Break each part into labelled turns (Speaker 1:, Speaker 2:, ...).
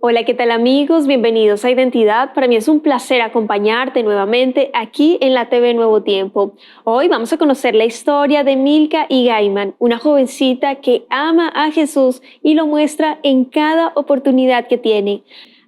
Speaker 1: Hola, ¿qué tal amigos? Bienvenidos a Identidad. Para mí es un placer acompañarte nuevamente aquí en la TV Nuevo Tiempo. Hoy vamos a conocer la historia de Milka y Gaiman, una jovencita que ama a Jesús y lo muestra en cada oportunidad que tiene.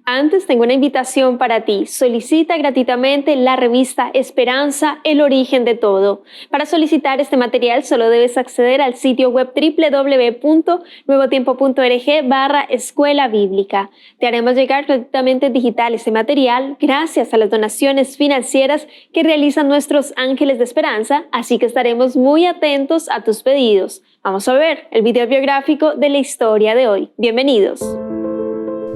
Speaker 1: Antes tengo una invitación para ti. Solicita gratuitamente la revista Esperanza, el origen de todo. Para solicitar este material solo debes acceder al sitio web www.nuevotiempo.org/escuela bíblica. Te haremos llegar gratuitamente digital este material gracias a las donaciones financieras que realizan nuestros ángeles de esperanza, así que estaremos muy atentos a tus pedidos. Vamos a ver el video biográfico de la historia de hoy. Bienvenidos.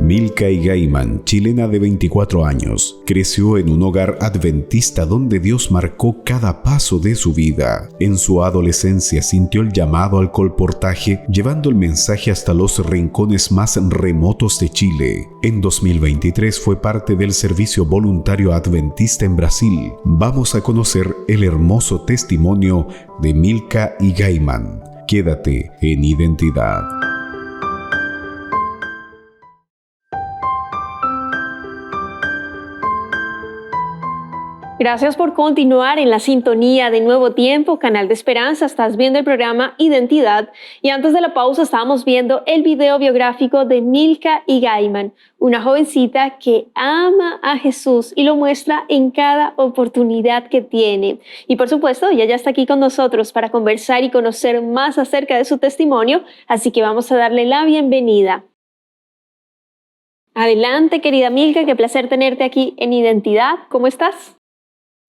Speaker 2: Milka y Gaiman, chilena de 24 años, creció en un hogar adventista donde Dios marcó cada paso de su vida. En su adolescencia sintió el llamado al colportaje, llevando el mensaje hasta los rincones más remotos de Chile. En 2023 fue parte del servicio voluntario adventista en Brasil. Vamos a conocer el hermoso testimonio de Milka y Gaiman. Quédate en Identidad.
Speaker 1: Gracias por continuar en la sintonía de Nuevo Tiempo, canal de Esperanza. Estás viendo el programa Identidad y antes de la pausa estábamos viendo el video biográfico de Milka y Gaiman, una jovencita que ama a Jesús y lo muestra en cada oportunidad que tiene. Y por supuesto, ella ya está aquí con nosotros para conversar y conocer más acerca de su testimonio, así que vamos a darle la bienvenida. Adelante, querida Milka, qué placer tenerte aquí en Identidad. ¿Cómo estás?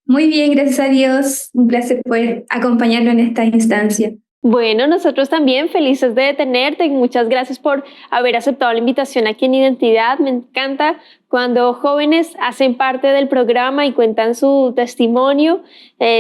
Speaker 3: Muy bien, gracias a Dios. Un placer poder acompañarlo en esta instancia.
Speaker 1: Bueno, nosotros también felices de tenerte. Muchas gracias por haber aceptado la invitación aquí en Identidad. Me encanta cuando jóvenes hacen parte del programa y cuentan su testimonio,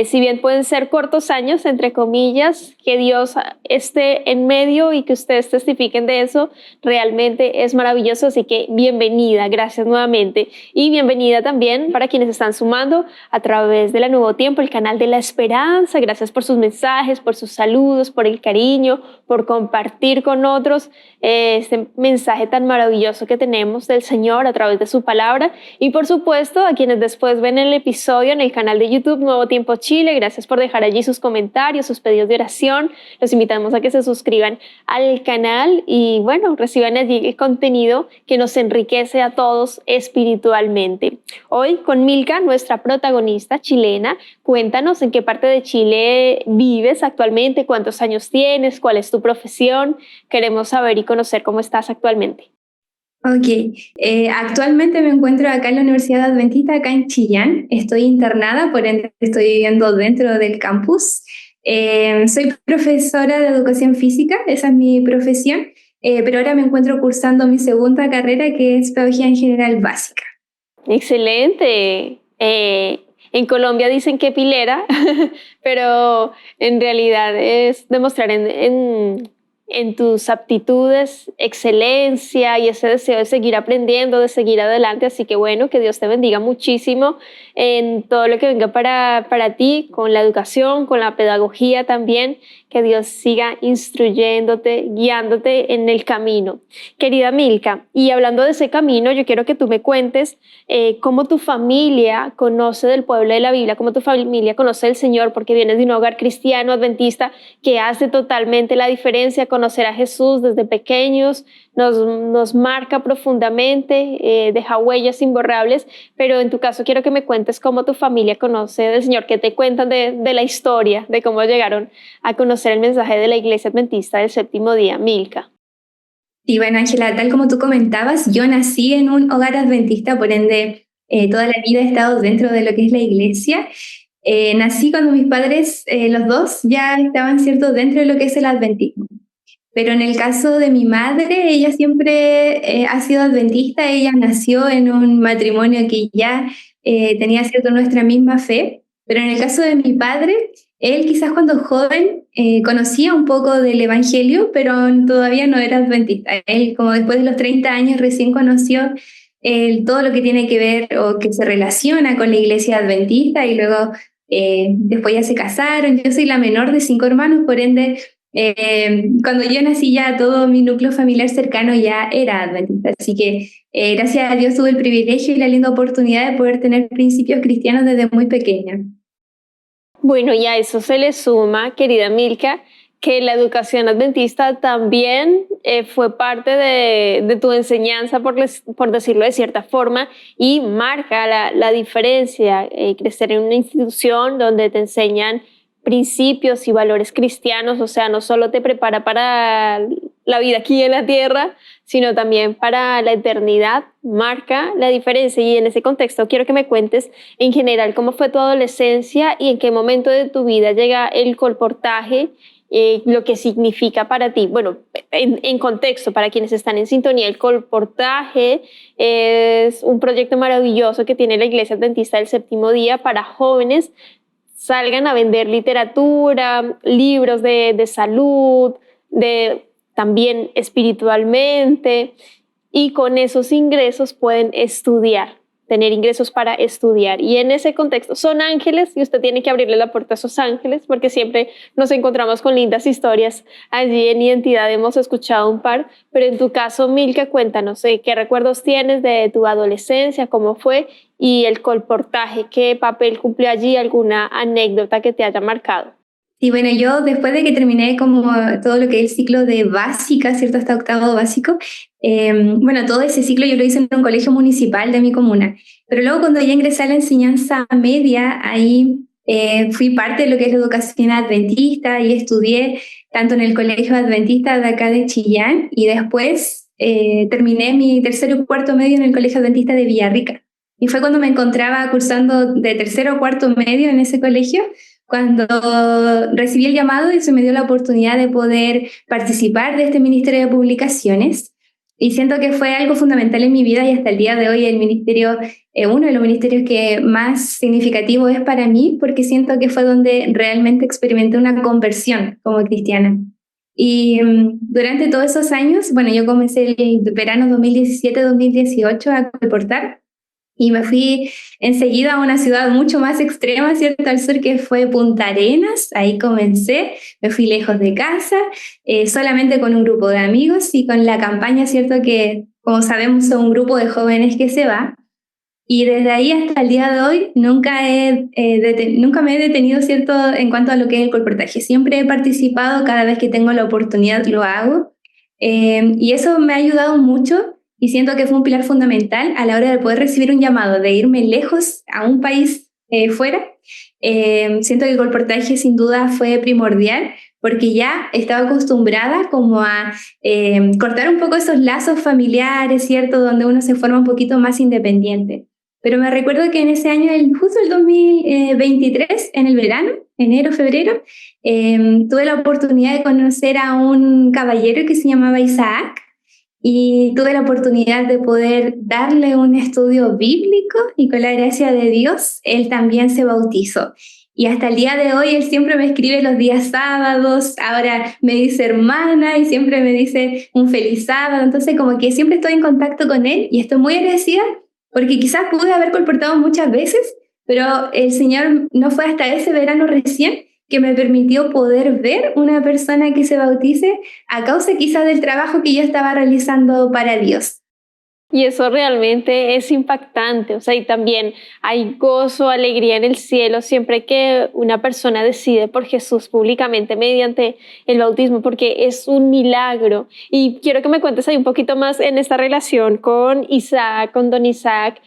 Speaker 1: si bien pueden ser cortos años, entre comillas, que Dios esté en medio y que ustedes testifiquen de eso, realmente es maravilloso. Así que bienvenida, gracias nuevamente. Y bienvenida también para quienes están sumando a través de la Nuevo Tiempo, el canal de la Esperanza. Gracias por sus mensajes, por sus saludos, por el cariño, por compartir con otros este mensaje tan maravilloso que tenemos del Señor a través de su palabra. Y por supuesto a quienes después ven el episodio en el canal de YouTube Nuevo Tiempo Chile, gracias por dejar allí sus comentarios, sus pedidos de oración. Los invitamos a que se suscriban al canal y bueno, reciban allí el contenido que nos enriquece a todos espiritualmente. Hoy con Milka, nuestra protagonista chilena, cuéntanos en qué parte de Chile vives actualmente, cuántos años tienes, cuál es tu profesión. Queremos saber y conocer cómo estás actualmente.
Speaker 3: Ok, actualmente me encuentro acá en la Universidad Adventista, acá en Chillán. Estoy internada, por ende estoy viviendo dentro del campus. Soy profesora de educación física, esa es mi profesión, pero ahora me encuentro cursando mi segunda carrera, que es Pedagogía en General Básica.
Speaker 1: Excelente. En Colombia dicen que pilera, pero en realidad es demostrar en tus aptitudes excelencia y ese deseo de seguir aprendiendo, de seguir adelante. Así que bueno, que Dios te bendiga muchísimo en todo lo que venga para ti, con la educación, con la pedagogía también. Que Dios siga instruyéndote, guiándote en el camino. Querida Milka, y hablando de ese camino, yo quiero que tú me cuentes cómo tu familia conoce del pueblo de la Biblia, cómo tu familia conoce del Señor, porque vienes de un hogar cristiano adventista que hace totalmente la diferencia. Conocer a Jesús desde pequeños nos marca profundamente, deja huellas imborrables, pero en tu caso quiero que me cuentes cómo tu familia conoce del Señor, qué te cuentan de la historia, de cómo llegaron a conocer el mensaje de la Iglesia Adventista del Séptimo Día. Milka.
Speaker 3: Y bueno, Ángela, tal como tú comentabas, yo nací en un hogar adventista, por ende toda la vida he estado dentro de lo que es la iglesia. Nací cuando mis padres, los dos, ya estaban, ¿cierto?, dentro de lo que es el adventismo. Pero en el caso de mi madre, ella siempre ha sido adventista. Ella nació en un matrimonio que ya tenía, ¿cierto?, nuestra misma fe. Pero en el caso de mi padre, él quizás cuando joven conocía un poco del evangelio, pero todavía no era adventista. Él, como después de los 30 años, recién conoció todo lo que tiene que ver o que se relaciona con la iglesia adventista y luego después ya se casaron. Yo soy la menor de 5 hermanos, por ende Cuando yo nací ya todo mi núcleo familiar cercano ya era adventista, así que gracias a Dios tuve el privilegio y la linda oportunidad de poder tener principios cristianos desde muy pequeña.
Speaker 1: Bueno, y a eso se le suma, querida Milka, que la educación adventista también fue parte de tu enseñanza, por decirlo de cierta forma, y marca la diferencia, crecer en una institución donde te enseñan principios y valores cristianos, o sea, no solo te prepara para la vida aquí en la tierra, sino también para la eternidad, marca la diferencia. Y en ese contexto quiero que me cuentes en general cómo fue tu adolescencia y en qué momento de tu vida llega el colportaje, lo que significa para ti. Bueno, en contexto, para quienes están en sintonía, el colportaje es un proyecto maravilloso que tiene la Iglesia Adventista del Séptimo Día para jóvenes salgan a vender literatura, libros de salud, de también espiritualmente, y con esos ingresos pueden estudiar, tener ingresos para estudiar. Y en ese contexto son ángeles y usted tiene que abrirle la puerta a esos ángeles porque siempre nos encontramos con lindas historias. Allí en Identidad hemos escuchado un par, pero en tu caso, Milka, cuéntanos, ¿qué recuerdos tienes de tu adolescencia? ¿Cómo fue? Y el colportaje, ¿qué papel cumplió allí? ¿Alguna anécdota que te haya marcado?
Speaker 3: Y bueno, yo después de que terminé como todo lo que es el ciclo de básica, ¿cierto? Hasta octavo básico, bueno, todo ese ciclo yo lo hice en un colegio municipal de mi comuna. Pero luego cuando ya ingresé a la enseñanza media, ahí fui parte de lo que es la educación adventista y estudié tanto en el colegio adventista de acá de Chillán y después terminé mi tercero y cuarto medio en el colegio adventista de Villarrica. Y fue cuando me encontraba cursando de tercero o cuarto medio en ese colegio cuando recibí el llamado y se me dio la oportunidad de poder participar de este Ministerio de Publicaciones. Y siento que fue algo fundamental en mi vida y hasta el día de hoy el ministerio, uno de los ministerios que más significativo es para mí, porque siento que fue donde realmente experimenté una conversión como cristiana. Y durante todos esos años, bueno, yo comencé el verano 2017-2018 a colportar y me fui enseguida a una ciudad mucho más extrema, ¿cierto? Al sur, que fue Punta Arenas. Ahí comencé, me fui lejos de casa, solamente con un grupo de amigos y con la campaña, ¿cierto? Que, como sabemos, son un grupo de jóvenes que se va. Y desde ahí hasta el día de hoy nunca me he detenido, ¿cierto? En cuanto a lo que es el colportaje. Siempre he participado, cada vez que tengo la oportunidad lo hago. Y eso me ha ayudado mucho y siento que fue un pilar fundamental a la hora de poder recibir un llamado, de irme lejos a un país fuera. Siento que el colportaje sin duda fue primordial porque ya estaba acostumbrada como a cortar un poco esos lazos familiares, ¿cierto? Donde uno se forma un poquito más independiente. Pero me recuerdo que en ese año, justo el 2023, en el verano, enero, febrero, tuve la oportunidad de conocer a un caballero que se llamaba Isaac y tuve la oportunidad de poder darle un estudio bíblico y con la gracia de Dios, él también se bautizó. Y hasta el día de hoy él siempre me escribe los días sábados, ahora me dice hermana y siempre me dice un feliz sábado, entonces como que siempre estoy en contacto con él y estoy muy agradecida porque quizás pude haber colportado muchas veces, pero el Señor no fue hasta ese verano recién que me permitió poder ver una persona que se bautice a causa quizás del trabajo que yo estaba realizando para Dios.
Speaker 1: Y eso realmente es impactante, o sea, y también hay gozo, alegría en el cielo siempre que una persona decide por Jesús públicamente mediante el bautismo, porque es un milagro. Y quiero que me cuentes ahí un poquito más en esta relación con Isaac, con don Isaac.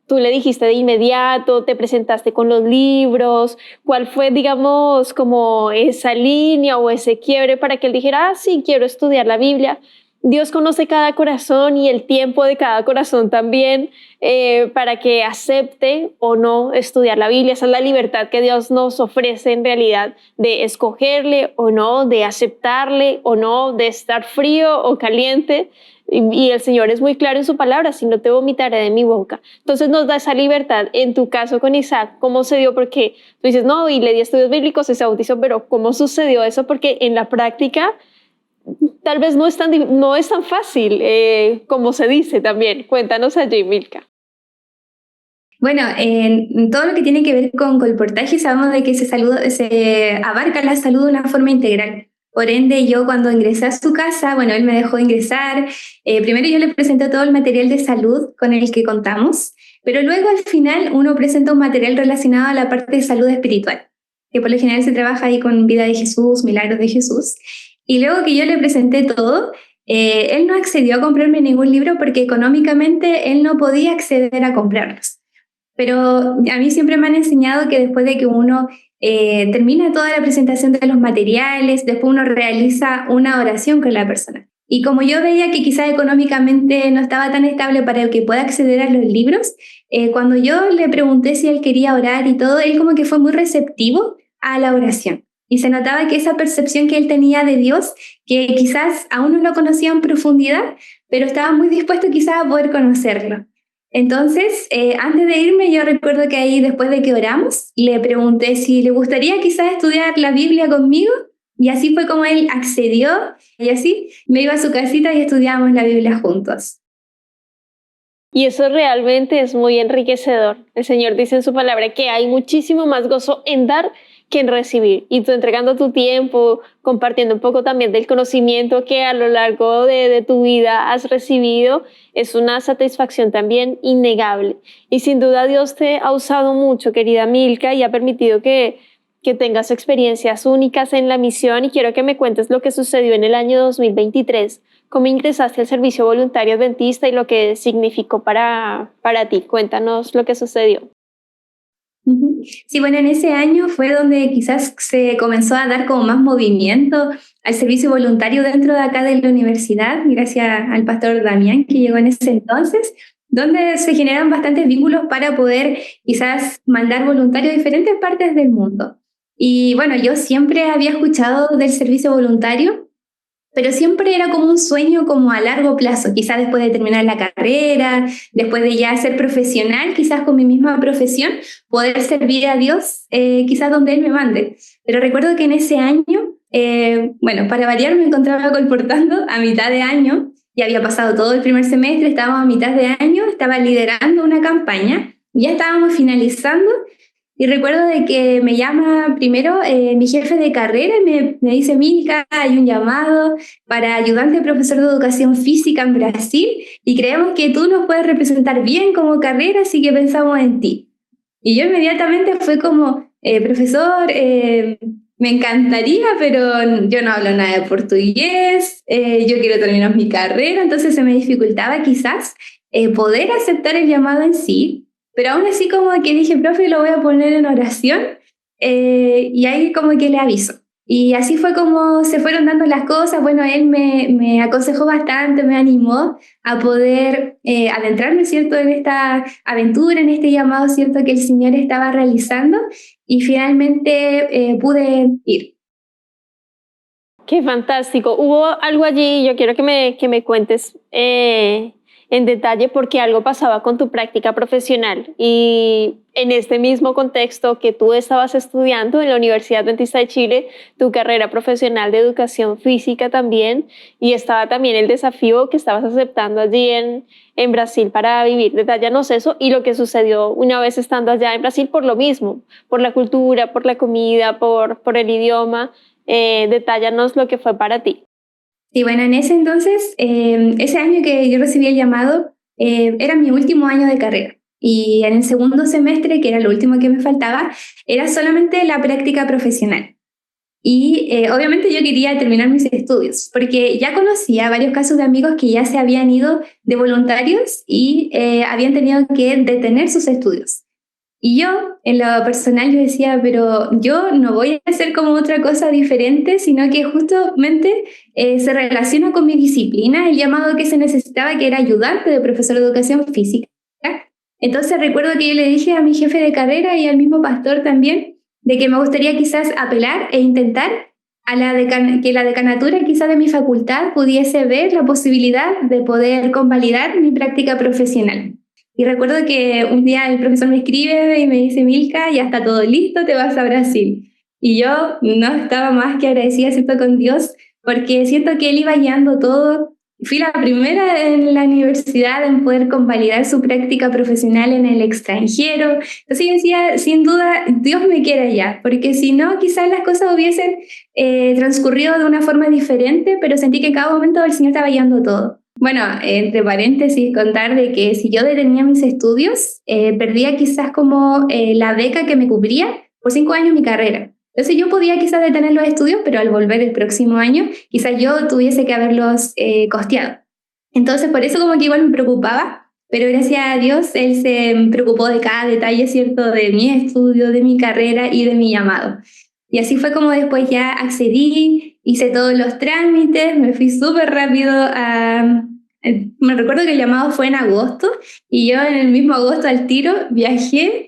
Speaker 1: Tú le dijiste de inmediato, te presentaste con los libros, ¿cuál fue, digamos, como esa línea o ese quiebre para que él dijera, ah, sí, quiero estudiar la Biblia? Dios conoce cada corazón y el tiempo de cada corazón también para que acepte o no estudiar la Biblia. Esa es la libertad que Dios nos ofrece en realidad de escogerle o no, de aceptarle o no, de estar frío o caliente. Y el Señor es muy claro en su palabra, si no te vomitaré de mi boca. Entonces nos da esa libertad. En tu caso con Isaac, ¿cómo se dio? Porque tú dices, no, y le di estudios bíblicos y se bautizó, pero ¿cómo sucedió eso? Porque en la práctica tal vez no es tan fácil como se dice también. Cuéntanos allí, Milka.
Speaker 3: Bueno, en todo lo que tiene que ver con colportaje sabemos de que se abarca la salud de una forma integral. Por ende, yo cuando ingresé a su casa, bueno, él me dejó ingresar. Primero yo le presenté todo el material de salud con el que contamos, pero luego al final uno presenta un material relacionado a la parte de salud espiritual, que por lo general se trabaja ahí con vida de Jesús, milagros de Jesús. Y luego que yo le presenté todo, él no accedió a comprarme ningún libro porque económicamente él no podía acceder a comprarlos. Pero a mí siempre me han enseñado que después de que uno termina toda la presentación de los materiales, después uno realiza una oración con la persona. Y como yo veía que quizás económicamente no estaba tan estable para que pueda acceder a los libros, cuando yo le pregunté si él quería orar y todo, él como que fue muy receptivo a la oración. Y se notaba que esa percepción que él tenía de Dios, que quizás aún no lo conocía en profundidad, pero estaba muy dispuesto quizás a poder conocerlo. Entonces, antes de irme, yo recuerdo que ahí, después de que oramos, le pregunté si le gustaría quizás estudiar la Biblia conmigo, y así fue como él accedió, y así me iba a su casita y estudiábamos la Biblia juntos.
Speaker 1: Y eso realmente es muy enriquecedor. El Señor dice en su palabra que hay muchísimo más gozo en dar que en recibir. Y tú entregando tu tiempo, compartiendo un poco también del conocimiento que a lo largo de tu vida has recibido, es una satisfacción también innegable. Y sin duda Dios te ha usado mucho, querida Milka, y ha permitido que tengas experiencias únicas en la misión. Y quiero que me cuentes lo que sucedió en el año 2023. ¿Cómo ingresaste al servicio voluntario adventista y lo que significó para ti? Cuéntanos lo que sucedió.
Speaker 3: Sí, bueno, en ese año fue donde quizás se comenzó a dar como más movimiento al servicio voluntario dentro de acá de la universidad, gracias al pastor Damián que llegó en ese entonces, donde se generan bastantes vínculos para poder quizás mandar voluntarios a diferentes partes del mundo. Y bueno, yo siempre había escuchado del servicio voluntario, pero siempre era como un sueño como a largo plazo, quizás después de terminar la carrera, después de ya ser profesional, quizás con mi misma profesión, poder servir a Dios, quizás donde Él me mande. Pero recuerdo que en ese año, bueno, para variar me encontraba colportando a mitad de año, ya había pasado todo el primer semestre, estábamos a mitad de año, estaba liderando una campaña, ya estábamos finalizando. Y recuerdo de que me llama primero mi jefe de carrera y me dice, Milka, hay un llamado para ayudante profesor de educación física en Brasil y creemos que tú nos puedes representar bien como carrera, así que pensamos en ti. Y yo inmediatamente fue como, profesor, me encantaría, pero yo no hablo nada de portugués, yo quiero terminar mi carrera, entonces se me dificultaba quizás poder aceptar el llamado en sí. Pero aún así como que dije, profe, lo voy a poner en oración y ahí como que le aviso. Y así fue como se fueron dando las cosas. Bueno, él me aconsejó bastante, me animó a poder adentrarme, ¿cierto?, en esta aventura, en este llamado, ¿cierto?, que el Señor estaba realizando y finalmente pude ir.
Speaker 1: Qué fantástico. Hubo algo allí, yo quiero que me cuentes en detalle porque algo pasaba con tu práctica profesional y en este mismo contexto que tú estabas estudiando en la Universidad Adventista de Chile, tu carrera profesional de educación física también, y estaba también el desafío que estabas aceptando allí en Brasil para vivir. Detállanos eso y lo que sucedió una vez estando allá en Brasil por lo mismo, por la cultura, por la comida, por el idioma. Detállanos lo que fue para ti.
Speaker 3: Sí, bueno, en ese entonces, ese año que yo recibí el llamado, era mi último año de carrera. Y en el segundo semestre, que era lo último que me faltaba, era solamente la práctica profesional. Y obviamente yo quería terminar mis estudios, porque ya conocía varios casos de amigos que ya se habían ido de voluntarios y habían tenido que detener sus estudios. Y yo, en lo personal, yo decía, pero yo no voy a hacer como otra cosa diferente, sino que justamente se relaciona con mi disciplina, el llamado que se necesitaba, que era ayudante de profesor de educación física. Entonces recuerdo que yo le dije a mi jefe de carrera y al mismo pastor también, de que me gustaría quizás apelar e intentar a que la decanatura quizás de mi facultad pudiese ver la posibilidad de poder convalidar mi práctica profesional. Y recuerdo que un día el profesor me escribe y me dice, Milka, ya está todo listo, te vas a Brasil. Y yo no estaba más que agradecida, ¿cierto?, con Dios, porque siento que Él iba guiando todo Fui la primera en la universidad en poder convalidar su práctica profesional en el extranjero. Entonces yo decía, sin duda, Dios me quiere allá, porque si no, quizás las cosas hubiesen transcurrido de una forma diferente, pero sentí que en cada momento el Señor estaba guiando todo. Bueno, entre paréntesis, contar de que si yo detenía mis estudios, perdía quizás como la beca que me cubría por 5 años mi carrera. Entonces yo podía quizás detener los estudios, pero al volver el próximo año, quizás yo tuviese que haberlos costeado. Entonces por eso como que igual me preocupaba, pero gracias a Dios Él se preocupó de cada detalle, ¿cierto? De mi estudio, de mi carrera y de mi llamado. Y así fue como después ya accedí, hice todos los trámites, me fui súper rápido a... Me recuerdo que el llamado fue en agosto y yo en el mismo agosto al tiro viajé.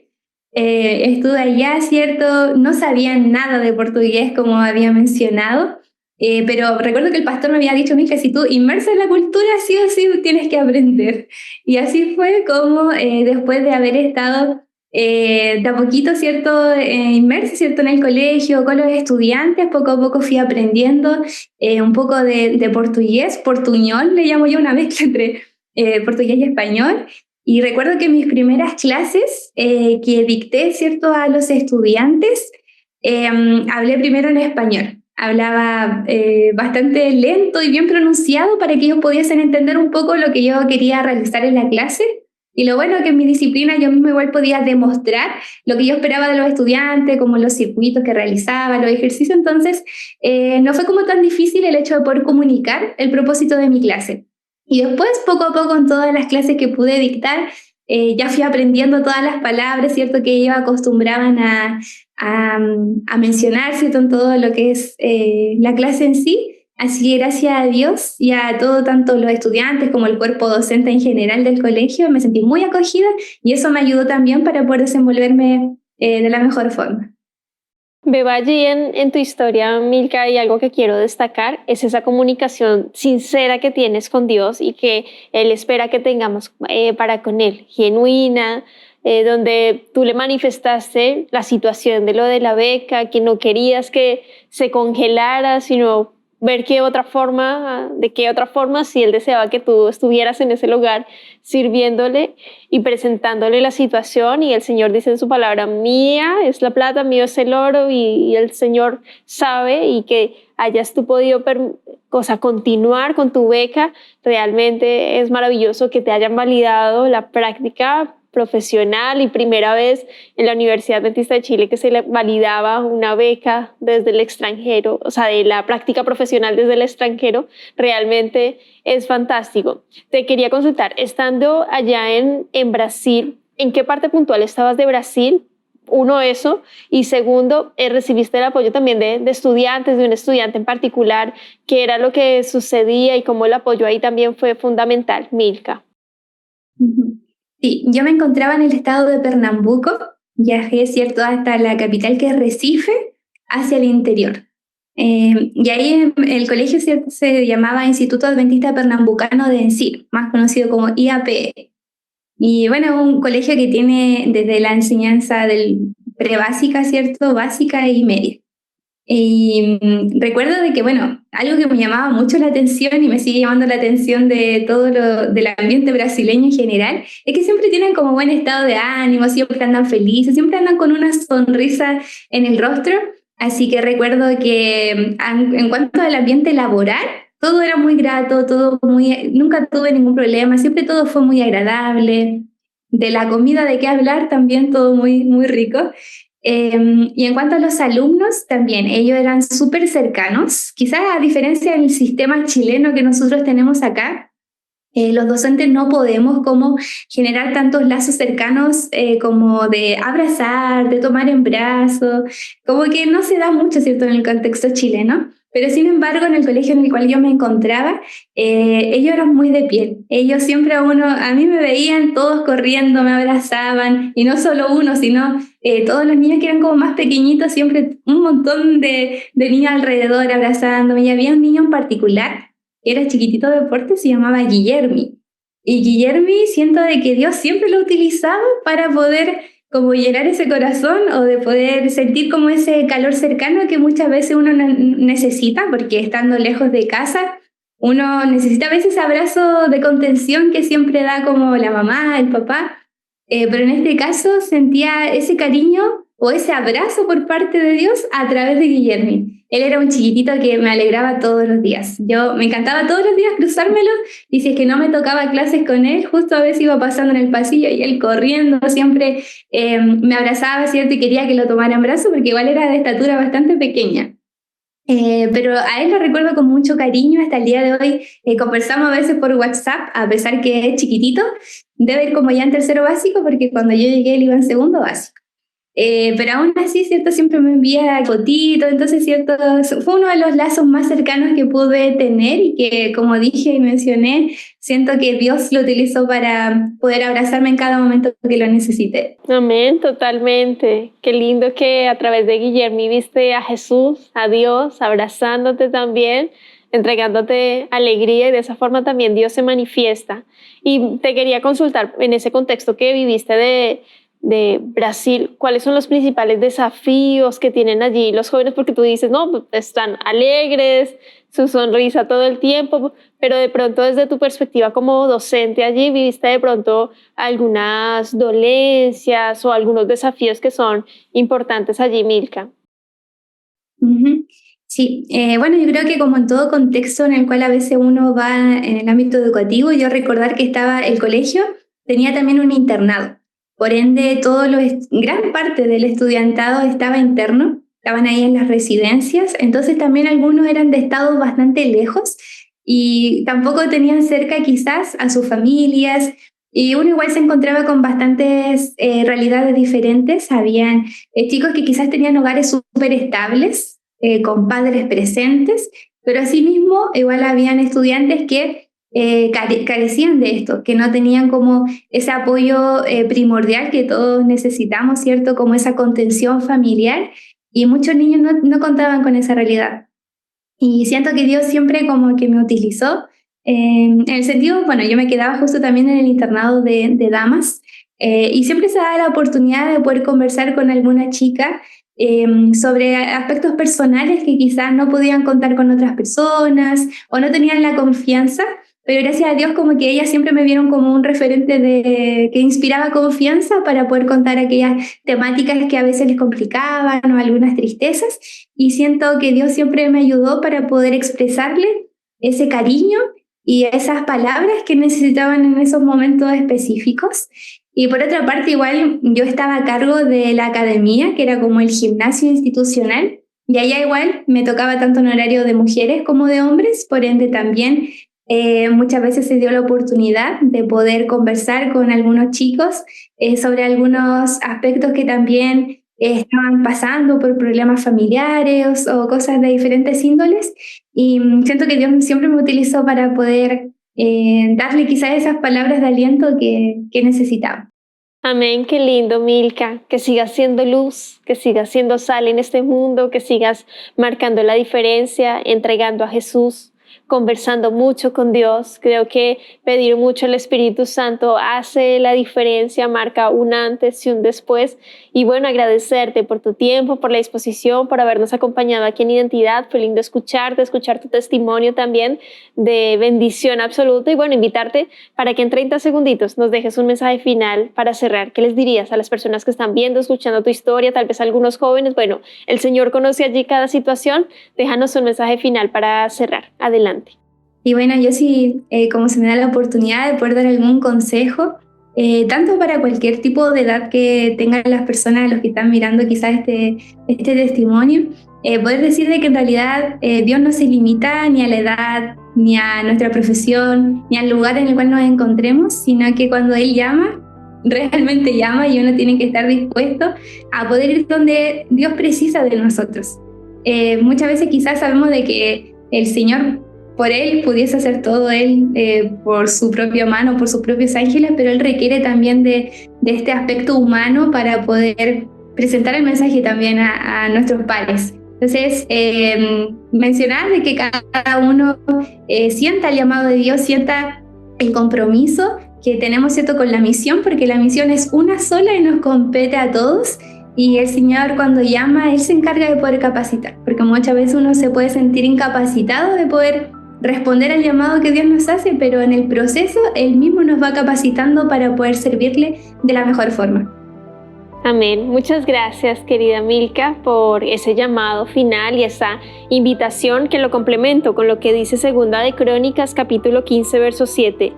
Speaker 3: Estuve allá, ¿cierto? No sabía nada de portugués, como había mencionado, pero recuerdo que el pastor me había dicho, mija, si tú inmersa en la cultura, sí o sí tienes que aprender. Y así fue como después de haber estado de a poquito, ¿cierto? Inmersa, ¿cierto? En el colegio, con los estudiantes, poco a poco fui aprendiendo un poco de portugués, portuñol, le llamo yo, una mezcla entre portugués y español. Y recuerdo que mis primeras clases que dicté, ¿cierto?, a los estudiantes, hablé primero en español. Hablaba bastante lento y bien pronunciado para que ellos pudiesen entender un poco lo que yo quería realizar en la clase. Y lo bueno que en mi disciplina yo misma igual podía demostrar lo que yo esperaba de los estudiantes, como los circuitos que realizaba, los ejercicios. Entonces, no fue como tan difícil el hecho de poder comunicar el propósito de mi clase. Y después, poco a poco, en todas las clases que pude dictar, ya fui aprendiendo todas las palabras, ¿cierto?, que ellos acostumbraban a mencionar, ¿cierto?, en todo lo que es la clase en sí. Así que gracias a Dios y a todo, tanto los estudiantes como el cuerpo docente en general del colegio, me sentí muy acogida y eso me ayudó también para poder desenvolverme de la mejor forma.
Speaker 1: Veo allí en tu historia, Milka, y algo que quiero destacar es esa comunicación sincera que tienes con Dios y que Él espera que tengamos para con Él, genuina, donde tú le manifestaste la situación de lo de la beca, que no querías que se congelara, sino ver de qué otra forma, si Él deseaba que tú estuvieras en ese lugar sirviéndole y presentándole la situación. Y el Señor dice en su palabra, mía es la plata, mío es el oro, y el Señor sabe, y que hayas tú podido continuar con tu beca. Realmente es maravilloso que te hayan validado la práctica profesional y primera vez en la Universidad Adventista de Chile que se le validaba una beca desde el extranjero, o sea, de la práctica profesional desde el extranjero. Realmente es fantástico. Te quería consultar, estando allá en Brasil, ¿en qué parte puntual estabas de Brasil? Uno, eso, y segundo, recibiste el apoyo también de estudiantes, de un estudiante en particular. ¿Qué era lo que sucedía y cómo el apoyo ahí también fue fundamental, Milka?
Speaker 3: Sí, yo me encontraba en el estado de Pernambuco, viajé, ¿cierto?, hasta la capital, que es Recife, hacia el interior. Y ahí el colegio, ¿cierto?, se llamaba Instituto Adventista Pernambucano de Ensir, más conocido como IAPE. Y bueno, un colegio que tiene desde la enseñanza del prebásica, ¿cierto?, básica y media. Y recuerdo de que, bueno, algo que me llamaba mucho la atención y me sigue llamando la atención de todo del ambiente brasileño en general, es que siempre tienen como buen estado de ánimo, siempre andan felices, siempre andan con una sonrisa en el rostro. Así que recuerdo que en cuanto al ambiente laboral, todo era muy grato, nunca tuve ningún problema, siempre todo fue muy agradable. De la comida de qué hablar, también todo muy, muy rico. Y en cuanto a los alumnos, también ellos eran súper cercanos, quizás a diferencia del sistema chileno que nosotros tenemos acá. Los docentes no podemos como generar tantos lazos cercanos como de abrazar, de tomar en brazos, como que no se da mucho, ¿cierto?, en el contexto chileno. Pero sin embargo, en el colegio en el cual yo me encontraba, ellos eran muy de piel. Ellos siempre a mí me veían todos corriendo, me abrazaban, y no solo uno, sino todos los niños que eran como más pequeñitos, siempre un montón de niños alrededor abrazándome. Y había un niño en particular, que era chiquitito de porte, se llamaba Guillermi. Y Guillermi, siento de que Dios siempre lo utilizaba para poder como llenar ese corazón, o de poder sentir como ese calor cercano que muchas veces uno necesita, porque estando lejos de casa, uno necesita a veces abrazo de contención que siempre da como la mamá, el papá, pero en este caso sentía ese cariño o ese abrazo por parte de Dios a través de Guillermo. Él era un chiquitito que me alegraba todos los días. Yo me encantaba todos los días cruzármelo y si es que no me tocaba clases con él, justo a veces iba pasando en el pasillo y él corriendo siempre me abrazaba, ¿cierto? Y quería que lo tomara en brazos porque igual era de estatura bastante pequeña. Pero a él lo recuerdo con mucho cariño hasta el día de hoy. Conversamos a veces por WhatsApp, a pesar que es chiquitito, debe ir como ya en tercero básico porque cuando yo llegué él iba en segundo básico. Pero aún así, ¿cierto? Siempre me envía fotitos, entonces, ¿cierto? Fue uno de los lazos más cercanos que pude tener y que, como dije y mencioné, siento que Dios lo utilizó para poder abrazarme en cada momento que lo necesité.
Speaker 1: Amén, totalmente. Qué lindo que a través de Guillermo viste a Jesús, a Dios, abrazándote también, entregándote alegría y de esa forma también Dios se manifiesta. Y te quería consultar en ese contexto que viviste de Brasil, ¿cuáles son los principales desafíos que tienen allí los jóvenes? Porque tú dices, no, pues están alegres, su sonrisa todo el tiempo, pero de pronto desde tu perspectiva como docente allí, ¿viviste de pronto algunas dolencias o algunos desafíos que son importantes allí, Milka?
Speaker 3: Uh-huh. Sí, bueno, yo creo que como en todo contexto en el cual a veces uno va en el ámbito educativo, yo recordar que estaba el colegio, tenía también un internado. Por ende, gran parte del estudiantado estaba interno, estaban ahí en las residencias, entonces también algunos eran de estados bastante lejos y tampoco tenían cerca quizás a sus familias y uno igual se encontraba con bastantes realidades diferentes. Habían chicos que quizás tenían hogares súper estables, con padres presentes, pero asimismo igual habían estudiantes que carecían de esto, que no tenían como ese apoyo primordial que todos necesitamos, ¿cierto? Como esa contención familiar y muchos niños no contaban con esa realidad. Y siento que Dios siempre como que me utilizó en el sentido, bueno, yo me quedaba justo también en el internado de damas y siempre se daba la oportunidad de poder conversar con alguna chica sobre aspectos personales que quizás no podían contar con otras personas o no tenían la confianza. Pero gracias a Dios como que ellas siempre me vieron como un referente que inspiraba confianza para poder contar aquellas temáticas que a veces les complicaban o algunas tristezas. Y siento que Dios siempre me ayudó para poder expresarle ese cariño y esas palabras que necesitaban en esos momentos específicos. Y por otra parte, igual yo estaba a cargo de la academia, que era como el gimnasio institucional. Y allá igual me tocaba tanto en horario de mujeres como de hombres, por ende también muchas veces se dio la oportunidad de poder conversar con algunos chicos sobre algunos aspectos que también estaban pasando por problemas familiares o cosas de diferentes índoles y siento que Dios siempre me utilizó para poder darle quizás esas palabras de aliento que necesitaba.
Speaker 1: Amén, qué lindo, Milka, que sigas siendo luz, que sigas siendo sal en este mundo, que sigas marcando la diferencia, entregando a Jesús, conversando mucho con Dios. Creo que pedir mucho al Espíritu Santo hace la diferencia, marca un antes y un después. Y bueno, agradecerte por tu tiempo, por la disposición, por habernos acompañado aquí en Identidad. Fue lindo escucharte, escuchar tu testimonio también de bendición absoluta. Y bueno, invitarte para que en 30 segunditos nos dejes un mensaje final para cerrar. ¿Qué les dirías a las personas que están viendo, escuchando tu historia, tal vez algunos jóvenes? Bueno, el Señor conoce allí cada situación. Déjanos un mensaje final para cerrar. Adelante.
Speaker 3: Y bueno, yo sí, como se me da la oportunidad de poder dar algún consejo, tanto para cualquier tipo de edad que tengan las personas, los que están mirando quizás este testimonio, poder decir de que en realidad Dios no se limita ni a la edad, ni a nuestra profesión, ni al lugar en el cual nos encontremos, sino que cuando Él llama, realmente llama y uno tiene que estar dispuesto a poder ir donde Dios precisa de nosotros. Muchas veces quizás sabemos de que el Señor por Él pudiese hacer todo Él por su propia mano, por sus propios ángeles, pero Él requiere también de este aspecto humano para poder presentar el mensaje también a nuestros pares. Entonces, mencionar de que cada uno sienta el llamado de Dios, sienta el compromiso que tenemos, ¿cierto?, con la misión, porque la misión es una sola y nos compete a todos. Y el Señor cuando llama, Él se encarga de poder capacitar, porque muchas veces uno se puede sentir incapacitado de poder responder al llamado que Dios nos hace, pero en el proceso Él mismo nos va capacitando para poder servirle de la mejor forma.
Speaker 1: Amén. Muchas gracias, querida Milka, por ese llamado final y esa invitación que lo complemento con lo que dice Segunda de Crónicas, capítulo 15, verso 7.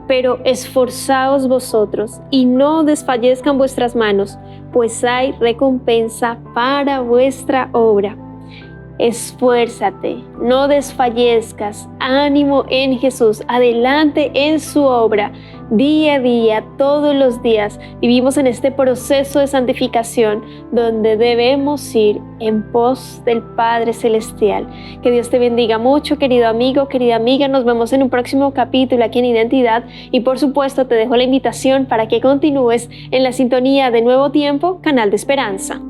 Speaker 1: Pero esforzaos vosotros y no desfallezcan vuestras manos, pues hay recompensa para vuestra obra. Esfuérzate, no desfallezcas, ánimo en Jesús, adelante en su obra, día a día, todos los días. Vivimos en este proceso de santificación donde debemos ir en pos del Padre Celestial. Que Dios te bendiga mucho, querido amigo, querida amiga. Nos vemos en un próximo capítulo aquí en Identidad y por supuesto te dejo la invitación para que continúes en la sintonía de Nuevo Tiempo, Canal de Esperanza.